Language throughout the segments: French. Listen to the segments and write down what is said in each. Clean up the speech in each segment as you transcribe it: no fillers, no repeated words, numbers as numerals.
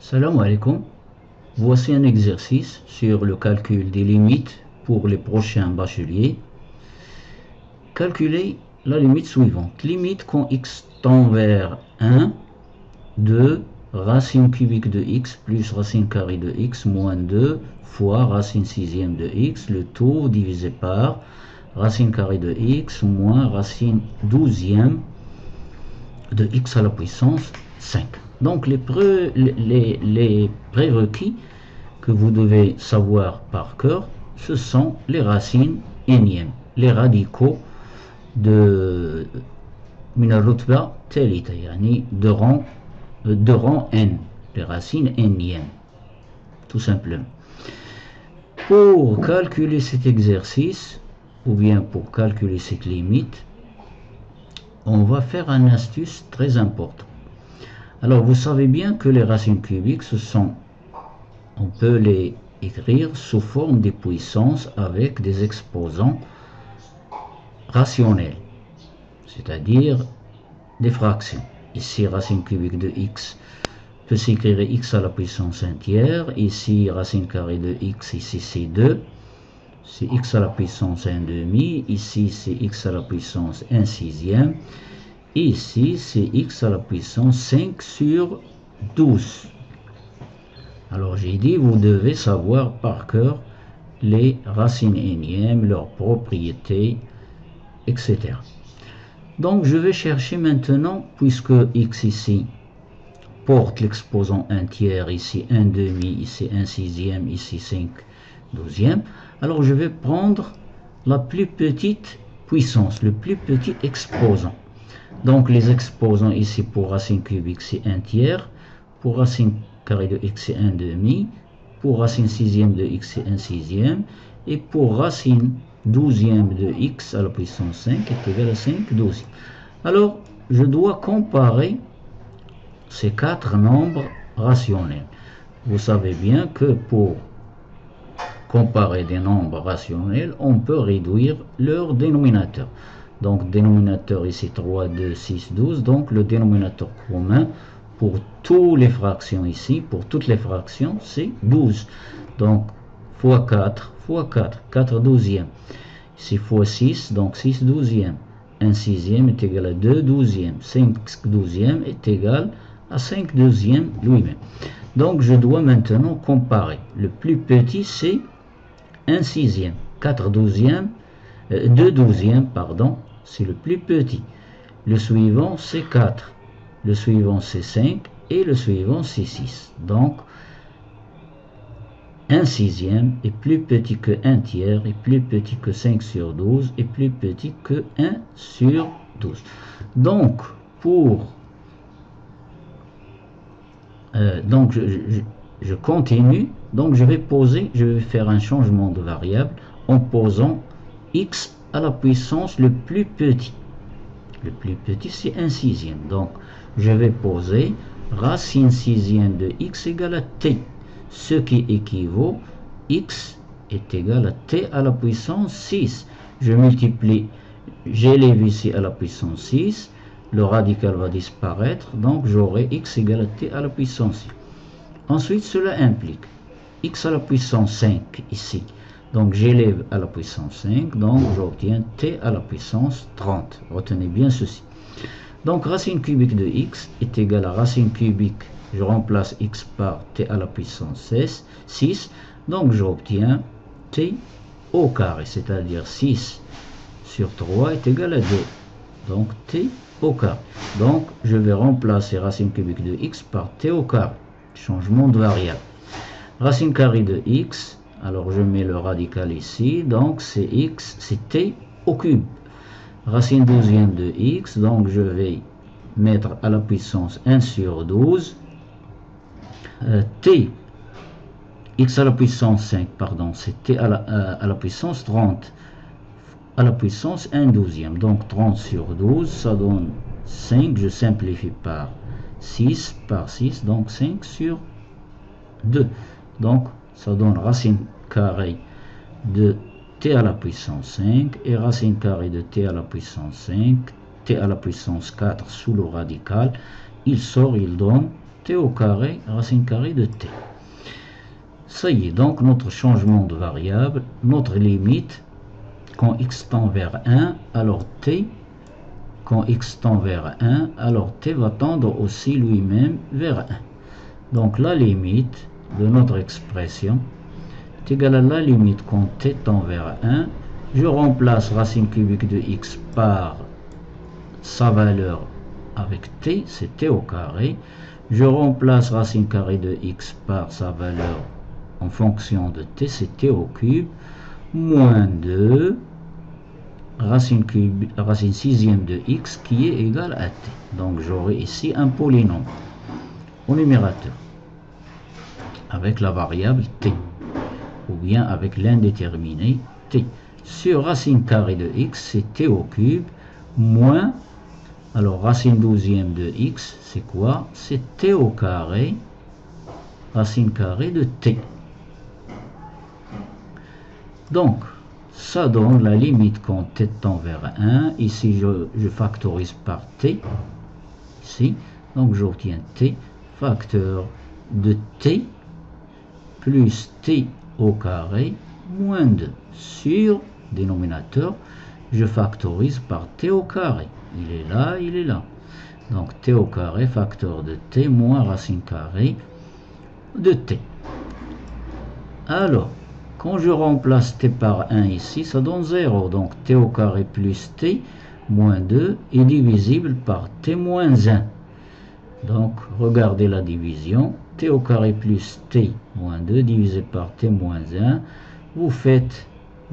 Salam alaikum. Voici un exercice sur le calcul des limites pour les prochains bacheliers. Calculez la limite suivante. Limite quand x tend vers 1 de racine cubique de x plus racine carrée de x moins 2 fois racine sixième de x, le tout divisé par racine carrée de x moins racine douzième de x à la puissance 5. Donc les prérequis que vous devez savoir par cœur, ce sont les racines énièmes, les radicaux de من الرتبة الثالثة يعني de rang n, les racines énièmes, tout simplement. Pour calculer cet exercice, ou bien pour calculer cette limite, on va faire une astuce très importante. Alors vous savez bien que les racines cubiques, on peut les écrire sous forme de puissances avec des exposants rationnels, c'est-à-dire des fractions. Ici, racine cubique de x peut s'écrire x à la puissance 1 tiers. Ici, racine carrée de x, ici c'est 2. C'est x à la puissance 1 demi. Ici, c'est x à la puissance 1 sixième. Ici, c'est x à la puissance 5 sur 12. Alors, j'ai dit, vous devez savoir par cœur les racines énièmes, leurs propriétés, etc. Donc, je vais chercher maintenant, puisque x ici porte l'exposant 1 tiers, ici 1 demi, ici 1 sixième, ici 5 douzième. Alors, je vais prendre la plus petite puissance, le plus petit exposant. Donc, les exposants ici pour racine cubique, c'est 1 tiers. Pour racine carrée de x, c'est 1 demi. Pour racine sixième de x, c'est 1 sixième. Et pour racine douzième de x à la puissance 5 est égal à 5 douzième. Alors, je dois comparer ces quatre nombres rationnels. Vous savez bien que pour comparer des nombres rationnels, on peut réduire leur dénominateur. Donc, dénominateur ici 3, 2, 6, 12. Donc, le dénominateur commun pour toutes les fractions ici, pour toutes les fractions, c'est 12. Donc, fois 4, fois 4, 4 douzièmes. Ici, fois 6, donc 6 douzièmes. 1 sixième est égal à 2 douzièmes. 5 douzièmes est égal à 5 douzièmes lui-même. Donc, je dois maintenant comparer. Le plus petit, c'est 1 sixième. 4 douzièmes, 2 douzièmes, pardon, c'est le plus petit. Le suivant, c'est 4. Le suivant, c'est 5. Et le suivant, c'est 6. Donc, 1 sixième est plus petit que 1 tiers, est plus petit que 5 sur 12, est plus petit que 1 sur 12. Donc, je continue. Donc, je vais faire un changement de variable en posant x à la puissance le plus petit. Le plus petit, c'est 1 sixième. Donc, je vais poser racine sixième de x égale à t. Ce qui équivaut x est égal à t à la puissance 6. Je multiplie, j'élève ici à la puissance 6. Le radical va disparaître. Donc, j'aurai x égale à t à la puissance 6. Ensuite, cela implique x à la puissance 5 ici. Donc, j'élève à la puissance 5. Donc, j'obtiens t à la puissance 30. Retenez bien ceci. Donc, racine cubique de x est égale à racine cubique. Je remplace x par t à la puissance 6. Donc, j'obtiens t au carré. C'est-à-dire 6 sur 3 est égal à 2. Donc, t au carré. Donc, je vais remplacer racine cubique de x par t au carré. Changement de variable. Racine carrée de x, alors je mets le radical ici, donc c'est x, c'est t au cube. Racine douzième de x, donc je vais mettre à la puissance 1 sur 12. T, x à la puissance 5, pardon, c'est t à la puissance 30, à la puissance 1 douzième. Donc 30 sur 12, ça donne 5, je simplifie par 6, donc 5 sur 2. Donc, ça donne racine carrée de t à la puissance 5 et racine carrée de t à la puissance 5, t à la puissance 4 sous le radical. Il sort, il donne t au carré, racine carrée de t. Ça y est, donc notre changement de variable, notre limite, quand x tend vers 1, alors t, quand x tend vers 1, alors t va tendre aussi lui-même vers 1. Donc la limite de notre expression est égale à la limite quand t tend vers 1. Je remplace racine cubique de x par sa valeur avec t, c'est t au carré. Je remplace racine carrée de x par sa valeur en fonction de t, c'est t au cube, moins 2 racine sixième de x qui est égale à t. Donc j'aurai ici un polynôme au numérateur avec la variable t, ou bien avec l'indéterminé t. Sur racine carrée de x, c'est t au cube, moins, alors racine douzième de x, c'est quoi? C'est t au carré, racine carrée de t. Donc, ça donne la limite quand t tend vers 1. Ici, je factorise par t. Ici, donc j'obtiens t, facteur de t, plus t au carré, moins 2. Sur dénominateur, je factorise par t au carré. Il est là, il est là. Donc t au carré, facteur de t, moins racine carrée de t. Alors, quand je remplace t par 1 ici, ça donne 0. Donc t au carré plus t moins 2 est divisible par t moins 1. Donc regardez la division. T au carré plus t moins 2 divisé par t moins 1. Vous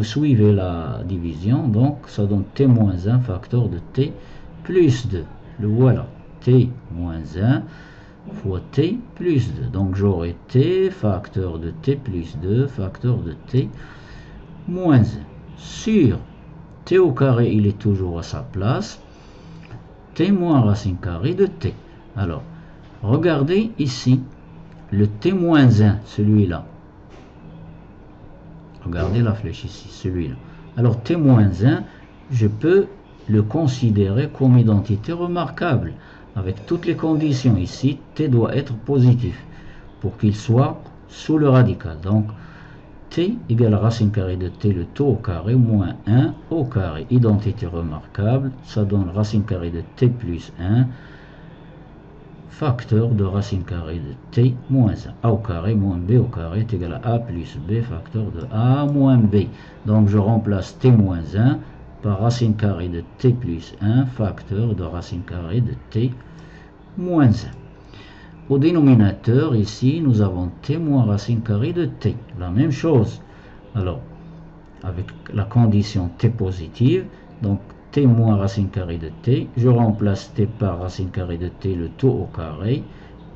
suivez la division. Donc ça donne t moins 1 facteur de t plus 2. Le voilà. T moins 1 fois t plus 2. Donc j'aurai t facteur de t plus 2 facteur de t moins 1 sur t au carré, il est toujours à sa place, t moins racine carrée de t. Alors regardez ici le t moins 1, celui-là. Regardez la flèche ici, celui-là. Alors t moins 1, je peux le considérer comme identité remarquable. Avec toutes les conditions ici, t doit être positif pour qu'il soit sous le radical. Donc, t égale racine carrée de t, le tout au carré, moins 1 au carré. Identité remarquable, ça donne racine carrée de t plus 1, facteur de racine carrée de t moins 1. a au carré moins b au carré est égal à a plus b, facteur de a moins b. Donc, je remplace t moins 1 par racine carrée de t plus 1, facteur de racine carrée de t moins 1. Au dénominateur, ici, nous avons t moins racine carrée de t. La même chose. Alors, avec la condition t positive, donc t moins racine carrée de t, je remplace t par racine carrée de t, le tout au carré,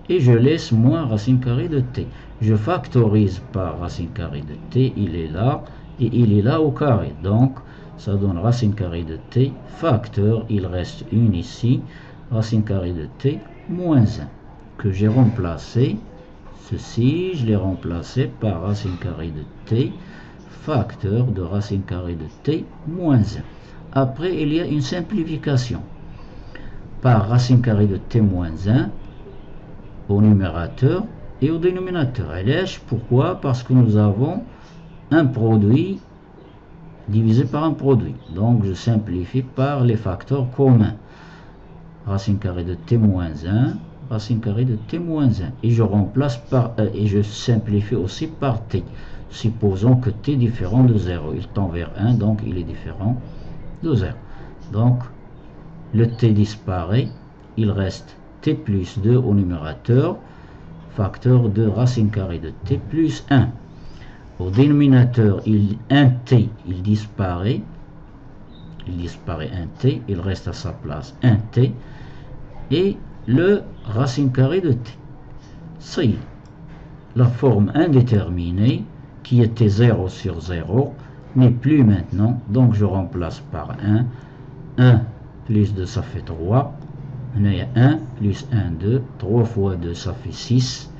et je laisse moins racine carrée de t. Je factorise par racine carrée de t, il est là, et il est là au carré. Donc, ça donne racine carrée de t, facteur, il reste une ici, racine carrée de t moins 1, que j'ai remplacé, ceci, je l'ai remplacé par racine carrée de t, facteur de racine carrée de t moins 1. Après, il y a une simplification. Par racine carrée de t moins 1 au numérateur et au dénominateur. Pourquoi? Parce que nous avons un produit divisé par un produit. Donc je simplifie par les facteurs communs. Racine carrée de t moins 1, racine carrée de t moins 1. Et je remplace par et je simplifie aussi par t. Supposons que t est différent de 0. Il tend vers 1, donc il est différent de 0. Donc le t disparaît. Il reste t plus 2 au numérateur, facteur de racine carrée de t plus 1. Au dénominateur, un t, il disparaît. Il disparaît un t, il reste à sa place un t. Et le racine carrée de t. C'est la forme indéterminée qui était 0 sur 0 n'est plus maintenant. Donc je remplace par 1. 1 plus 2, ça fait 3. On a 1 plus 1, 2. 3 fois 2, ça fait 6.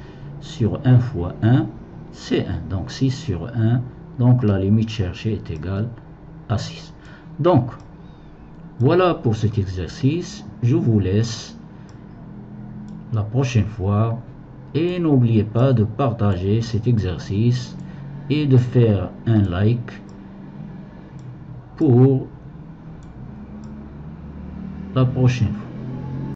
Sur 1 fois 1, c'est 1. Donc 6 sur 1. Donc la limite cherchée est égale à 6. Donc, voilà pour cet exercice. Je vous laisse la prochaine fois. Et n'oubliez pas de partager cet exercice et de faire un like pour la prochaine fois.